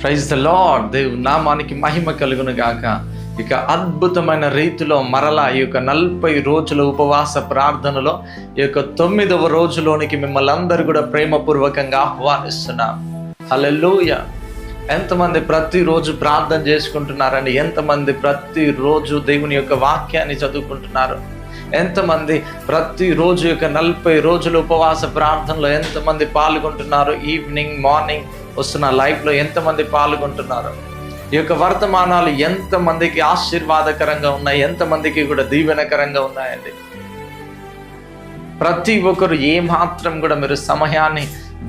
Praise the lord. దేవుని నామానికి మహిమ కలుగును గాక. ఇక అద్భుతమైన రీతిలో మరలా ఈ యొక్క 40 రోజుల ఉపవాస ప్రార్థనలో ఈ యొక్క 9వ రోజులోనికి మిమ్మల్ని అందరూ కూడా ప్రేమపూర్వకంగా ఆహ్వానిస్తున్నాం. హల్లెలూయా. ఎంతమంది ప్రతిరోజు ప్రార్థన చేసుకుంటున్నారండి? ఎంతమంది ప్రతిరోజు దేవుని యొక్క వాక్యాన్ని చదువుకుంటున్నారు? ఎంతమంది ప్రతిరోజు యొక్క 40 రోజుల ఉపవాస ప్రార్థనలో ఎంతమంది పాల్గొంటున్నారు? ఈవినింగ్ మార్నింగ్ వస్తున్న లైఫ్లో ఎంతమంది పాల్గొంటున్నారు? ఈ యొక్క వర్తమానాలు ఎంతమందికి ఆశీర్వాదకరంగా ఉన్నాయి, ఎంతమందికి కూడా దీవెనకరంగా ఉన్నాయండి. ప్రతి ఒక్కరు ఏమాత్రం కూడా మీరు సమయాన్ని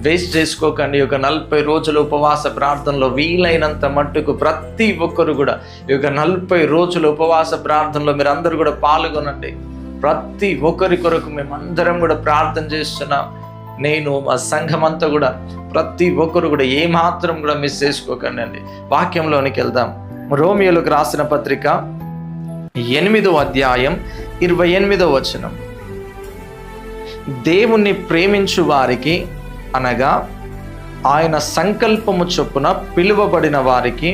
వేస్ట్ చేసుకోకండి. ఈ యొక్క 40 రోజుల ఉపవాస ప్రార్థనలో వీలైనంత మట్టుకు ప్రతి ఒక్కరు కూడా ఈ యొక్క 40 రోజుల ఉపవాస ప్రార్థనలో మీరు అందరూ కూడా పాల్గొనండి. ప్రతి ఒక్కరి కొరకు మేమందరం కూడా ప్రార్థన చేస్తున్నాం. నేను మా సంఘం అంతా కూడా ప్రతి ఒక్కరు కూడా ఏమాత్రం కూడా మిస్ చేసుకోకండి అండి. వాక్యంలోనికి వెళ్దాం. రోమియోలకు రాసిన పత్రిక 8వ అధ్యాయం 28వ వచనం. దేవుణ్ణి ప్రేమించు వారికి అనగా ఆయన సంకల్పము చొప్పున పిలువబడిన వారికి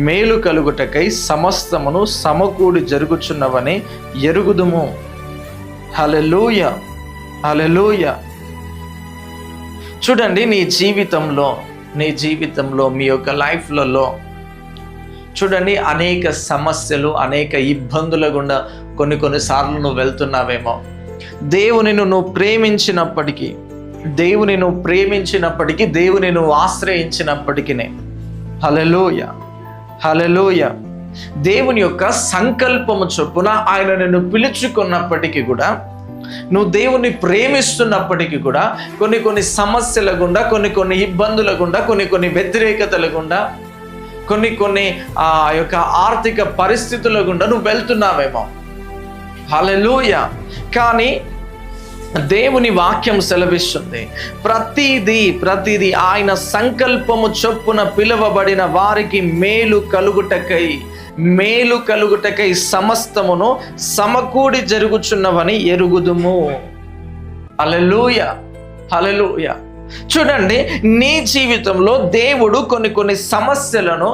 మేలు కలుగుటకై సమస్తమును సమకూడి జరుగుచున్నవని ఎరుగుదుము. హల్లెలూయా, హల్లెలూయా. చూడండి, నీ జీవితంలో మీ యొక్క లైఫ్లలో చూడండి, అనేక సమస్యలు, అనేక ఇబ్బందుల గుండా కొన్నిసార్లు నువ్వు వెళ్తున్నావేమో. దేవుని నువ్వు ప్రేమించినప్పటికీ, దేవుని నువ్వు ఆశ్రయించినప్పటికీ, హల్లెలూయా, హల్లెలూయా, దేవుని యొక్క సంకల్పము చొప్పున ఆయన నిన్ను పిలుచుకున్నప్పటికీ కూడా, నువ్వు దేవుని ప్రేమిస్తున్నప్పటికీ కూడా కొన్ని సమస్యల గుండా, కొన్ని ఇబ్బందుల గుండా, కొన్ని వ్యతిరేకతల గుండా, కొన్ని ఆ యొక్క ఆర్థిక పరిస్థితుల గుండా నువ్వు వెళ్తున్నావేమో. హల్లెలూయా. కానీ దేవుని వాక్యం సెలవిస్తుంది, ప్రతిదీ ఆయన సంకల్పము చొప్పున పిలువబడిన వారికి మేలు కలుగుటకై సమస్తమును సమకూడి జరుగుచున్నవని ఎరుగుదుము. హల్లెలూయా, హల్లెలూయా. చూడండి, నీ జీవితంలో దేవుడు కొన్ని సమస్యలను,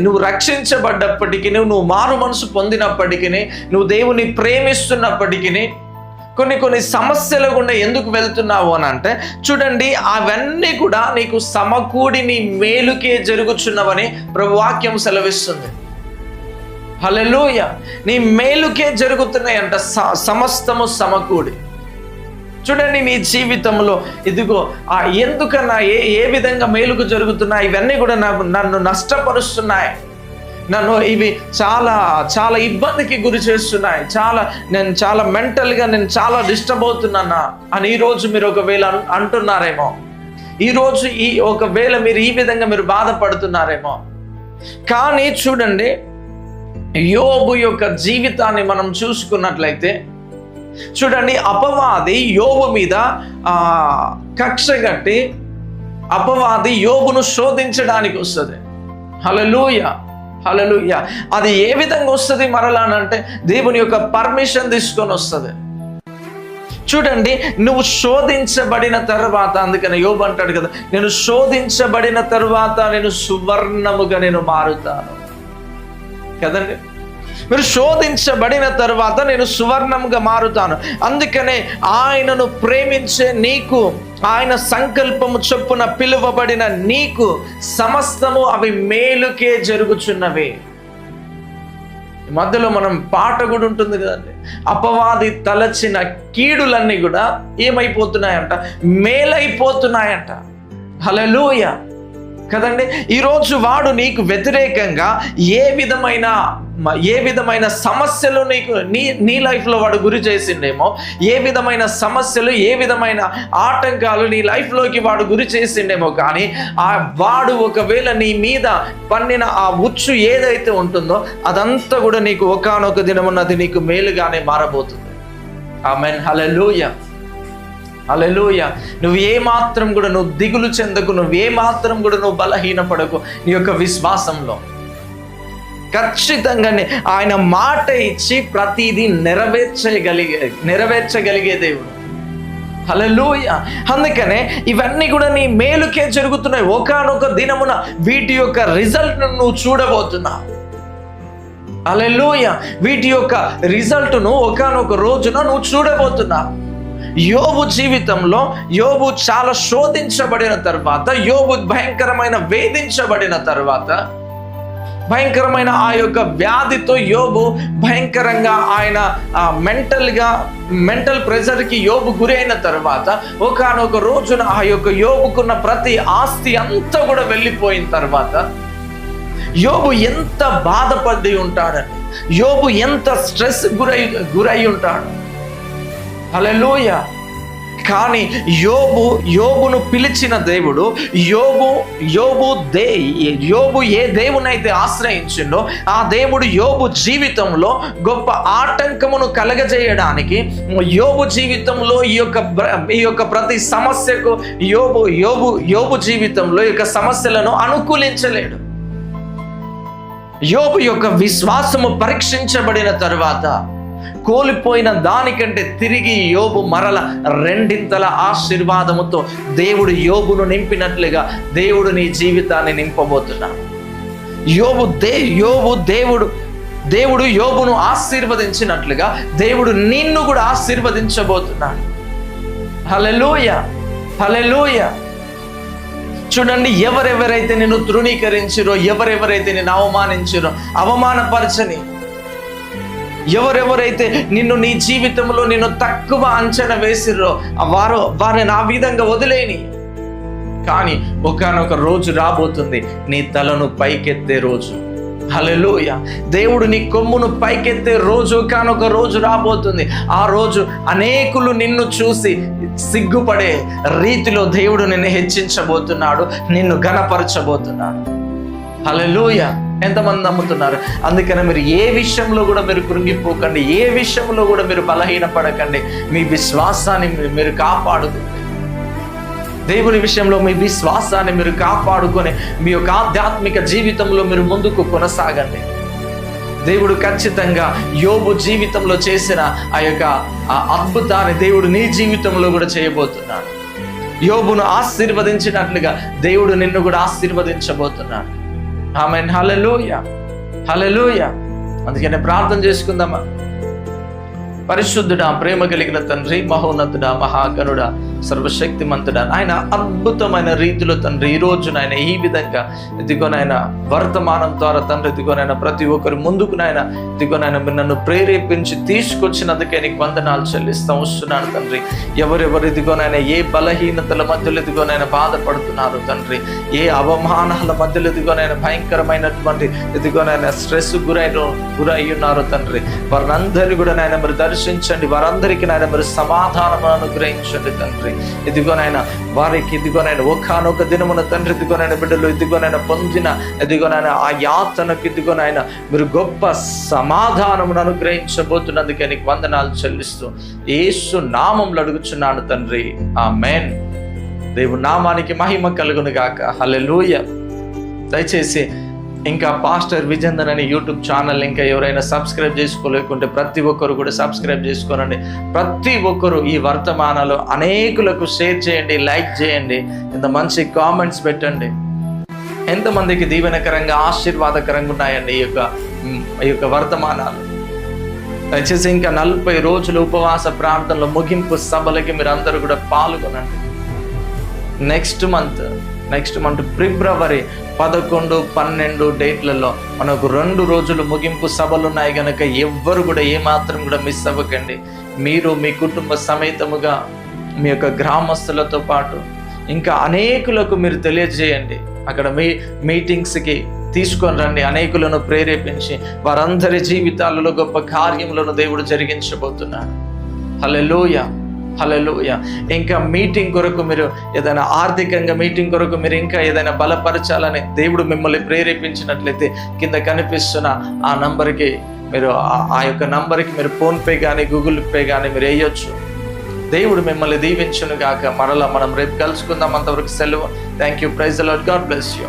నువ్వు రక్షించబడ్డప్పటికీ, నువ్వు మారు మనసు పొందినప్పటికీ, నువ్వు దేవుని ప్రేమిస్తున్నప్పటికీ కొన్ని సమస్యల గుండా ఎందుకు వెళ్తున్నావు అని అంటే, చూడండి, అవన్నీ కూడా నీకు సమకూడి నీ మేలుకే జరుగుచున్నవని ప్రభు వాక్యం సెలవిస్తుంది. హల్లెలూయా. నీ మేలుకే జరుగుతున్నాయంట సమస్తము సమకూడి. చూడండి, నీ జీవితంలో ఇదిగో ఎందుకన్నా ఏ విధంగా మేలుకు జరుగుతున్నాయి, ఇవన్నీ కూడా నన్ను నష్టపరుస్తున్నాయి, నన్ను ఇవి చాలా ఇబ్బందికి గురి చేస్తున్నాయి, నేను చాలా మెంటల్గా నేను చాలా డిస్టర్బ్ అవుతున్నానా అని ఈరోజు మీరు ఒకవేళ అంటున్నారేమో. ఈరోజు ఒకవేళ మీరు ఈ విధంగా మీరు బాధపడుతున్నారేమో. కానీ చూడండి, యోబు యొక్క జీవితాన్ని మనం చూసుకున్నట్లయితే, చూడండి, అపవాది యోబు మీద కక్ష కట్టి అపవాది యోబును శోధించడానికి వస్తుంది. హల్లెలూయా, హల్లెలూయా. అది ఏ విధంగా వస్తుంది మరలా అంటే, దేవుని యొక్క పర్మిషన్ తీసుకొని వస్తుంది. చూడండి, నువ్వు శోధించబడిన తర్వాత, అందుకని యోబు అంటాడు కదా, నేను శోధించబడిన తర్వాత నేను సువర్ణముగా నేను మారుతాను కదండి. మీరు శోధించబడిన తర్వాత నేను సువర్ణంగా మారుతాను. అందుకనే ఆయనను ప్రేమించే నీకు, ఆయన సంకల్పము చొప్పున పిలువబడిన నీకు సమస్తము అవి మేలుకే జరుగుచున్నవి. మధ్యలో మనం పాట కూడా ఉంటుంది కదండి, అపవాది తలచిన కీడులన్నీ కూడా ఏమైపోతున్నాయంట, మేలైపోతున్నాయంట. హల్లెలూయా కదండి. ఈరోజు వాడు నీకు వ్యతిరేకంగా ఏ విధమైన సమస్యలు నీ లైఫ్లో వాడు గురి చేసిండేమో, ఏ విధమైన సమస్యలు, ఏ విధమైన ఆటంకాలు నీ లైఫ్లోకి వాడు గురి చేసిండేమో. కానీ వాడు ఒకవేళ నీ మీద పన్నిన ఆ ఉచ్చు ఏదైతే ఉంటుందో అదంతా కూడా నీకు ఒకానొక దినమున్నది నీకు మేలుగానే మారబోతుంది. ఆమేన్. హల్లెలూయా, హల్లెలూయా. నువ్వు ఏమాత్రం కూడా నువ్వు దిగులు చెందకు, నువ్వేమాత్రం కూడా నువ్వు బలహీనపడకు. నీ యొక్క విశ్వాసంలో ఖచ్చితంగానే ఆయన మాట ఇచ్చి ప్రతిదీ నెరవేర్చగలిగే దేవుడు. హల్లెలూయా. అందుకనే ఇవన్నీ కూడా నీ మేలుకే జరుగుతున్నాయి. ఒకానొక దినమున వీటి యొక్క రిజల్ట్ నువ్వు చూడబోతున్నావు. హల్లెలూయా. వీటి యొక్క రిజల్ట్ను ఒకానొక రోజున నువ్వు చూడబోతున్నావు. యోబు జీవితంలో యోబు చాలా శోధించబడిన తర్వాత, యోబు భయంకరమైన వేధించబడిన తర్వాత, భయంకరమైన ఆ యొక్క వ్యాధితో యోబు భయంకరంగా ఆయన మెంటల్ ప్రెజర్కి యోబు గురైన తర్వాత, ఒకానొక రోజున ఆ యొక్క యోబుకున్న ప్రతి ఆస్తి అంతా కూడా వెళ్ళిపోయిన తర్వాత యోబు ఎంత బాధపడి ఉంటాడని, యోబు ఎంత స్ట్రెస్ గురై ఉంటాడు. హల్లెలూయా. కానీ యోబును పిలిచిన దేవుడు, యోబు ఏ దేవునైతే ఆశ్రయించిండో ఆ దేవుడు యోబు జీవితంలో గొప్ప ఆటంకమును కలగజేయడానికి, యోబు జీవితంలో ఈ యొక్క ప్రతి సమస్యకు యోబు జీవితంలో ఈ యొక్క సమస్యలను అనుకూలించలేడు. యోబు యొక్క విశ్వాసము పరీక్షించబడిన తరువాత కోల్పోయిన దానికంటే తిరిగి యోబు మరల రెండింతల ఆశీర్వాదముతో దేవుడు యోబును నింపినట్లుగా దేవుడు నీ జీవితాన్ని నింపబోతున్నాడు. దేవుడు యోబును ఆశీర్వదించినట్లుగా దేవుడు నిన్ను కూడా ఆశీర్వదించబోతున్నాడు. హల్లెలూయా, హల్లెలూయా. చూడండి, ఎవరెవరైతే నిన్ను తృణీకరించిరో, ఎవరెవరైతే నిన్ను అవమానించిరో, అవమానపరచని, ఎవరెవరైతే నీ జీవితంలో నిన్ను తక్కువ అంచనా వేసిర్రో వారిని ఆ విధంగా వదిలేని. కానీ ఒకానొక రోజు రాబోతుంది నీ తలను పైకెత్తే రోజు. హల్లెలూయా. దేవుడు నీ కొమ్మును పైకెత్తే రోజు ఒకానొక రోజు రాబోతుంది. ఆ రోజు అనేకులు నిన్ను చూసి సిగ్గుపడే రీతిలో దేవుడు నిన్ను హెచ్చించబోతున్నాడు, నిన్ను ఘనపరచబోతున్నాడు. హల్లెలూయా. ఎంతమంది నమ్ముతున్నారు? అందుకని మీరు ఏ విషయంలో కూడా మీరు కృంగిపోకండి, ఏ విషయంలో కూడా మీరు బలహీనపడకండి. మీ విశ్వాసాన్ని మీరు కాపాడుకోండి. దేవుని విషయంలో మీ విశ్వాసాన్ని మీరు కాపాడుకొని మీ యొక్క ఆధ్యాత్మిక జీవితంలో మీరు ముందుకు కొనసాగండి. దేవుడు ఖచ్చితంగా యోబు జీవితంలో చేసిన ఆ యొక్క అద్భుతాన్ని దేవుడు నీ జీవితంలో కూడా చేయబోతున్నాడు. యోబును ఆశీర్వదించినట్లుగా దేవుడు నిన్ను కూడా ఆశీర్వదించబోతున్నాడు. ఆమేన్. హల్లెలూయా, హల్లెలూయా. అందుకనే ప్రార్థన చేసుకుందామా. పరిశుద్ధుడా, ప్రేమ కలిగిన తండ్రి, మహోన్నతుడా, మహాగణుడా, సర్వశక్తిమంతుడా, ఆయన అద్భుతమైన రీతిలో తండ్రి ఈరోజు నాయన ఈ విధంగా ఇదిగోనైనా వర్తమానం ద్వారా తండ్రి ఇదిగోనైనా ప్రతి ఒక్కరు ముందుకు నాయన ఇదిగోనైనా మీరు నన్ను ప్రేరేపించి తీసుకొచ్చినందుకే నీకు వందనాలు చెల్లిస్తూ వస్తున్నాను తండ్రి. ఎవరెవరు ఇదిగోనైనా ఏ బలహీనతల మధ్యలో ఇదిగోనైనా బాధపడుతున్నారు తండ్రి, ఏ అవమానాల మధ్యలో ఇదిగోనైనా భయంకరమైనటువంటి ఇదిగోనైనా స్ట్రెస్ గురై ఉన్నారు తండ్రి, వారందరినీ కూడా నాయన మీరు దర్శించండి. వారందరికీ నాయన మీరు సమాధానం అనుగ్రహించండి తండ్రి. ఇదిగోనైనా వారికి ఇదిగోనైనా ఒకానొక దినమున తండ్రి ఇదిగోనైనా బిడ్డలు ఇదిగోనైనా పొందిన ఇదిగోనైనా ఆ యాతనకు ఇదిగోనైనా మీరు గొప్ప సమాధానమును అనుగ్రహించబోతున్నందుకే నీకు వందనాలు చెల్లిస్తూ యేసు నామములో అడుగుచున్నాను తండ్రి. ఆమేన్. దేవుని నామానికి మహిమ కలుగును గాక. హల్లెలూయా. దయచేసి ఇంకా పాస్టర్ విజేందర్ అని యూట్యూబ్ ఛానల్ ఇంకా ఎవరైనా సబ్స్క్రైబ్ చేసుకోలేకుంటే ప్రతి ఒక్కరు కూడా సబ్స్క్రైబ్ చేసుకోనండి. ప్రతి ఒక్కరు ఈ వర్తమానాలు అనేకులకు షేర్ చేయండి, లైక్ చేయండి, ఇంత మంచి కామెంట్స్ పెట్టండి. ఎంతమందికి దీవెనకరంగా ఆశీర్వాదకరంగా ఉన్నాయండి ఈ యొక్క వర్తమానాలు. దయచేసి ఇంకా 40 రోజులు ఉపవాస ప్రార్థనలో ముగింపు సభలకి మీరు అందరూ కూడా పాల్గొనండి. నెక్స్ట్ మంత్ ఫిబ్రవరి 11, 12 డేట్లలో మనకు 2 రోజులు ముగింపు సభలు ఉన్నాయి కనుక ఎవ్వరు కూడా ఏమాత్రం కూడా మిస్ అవ్వకండి. మీరు మీ కుటుంబ సమేతముగా మీ యొక్క గ్రామస్తులతో పాటు ఇంకా అనేకులకు మీరు తెలియజేయండి. అక్కడ మీటింగ్స్కి తీసుకొని రండి. అనేకులను ప్రేరేపించి వారందరి జీవితాలలో గొప్ప కార్యములను దేవుడు జరిగించబోతున్నాడు. హల్లెలూయా, హల్లెలూయా. ఇంకా మీటింగ్ కొరకు మీరు ఏదైనా ఆర్థికంగా మీటింగ్ కొరకు మీరు ఇంకా ఏదైనా బలపరచాలని దేవుడు మిమ్మల్ని ప్రేరేపించినట్లయితే కింద కనిపిస్తున్న ఆ నంబర్కి మీరు ఆ యొక్క నంబర్కి మీరు ఫోన్పే కానీ గూగుల్ పే కానీ మీరు వేయొచ్చు. దేవుడు మిమ్మల్ని దీవించును గాక. మరలా మనం రేపు కలుసుకుందాం. అంతవరకు సెలవు. Thank you. Praise the lord. God bless you.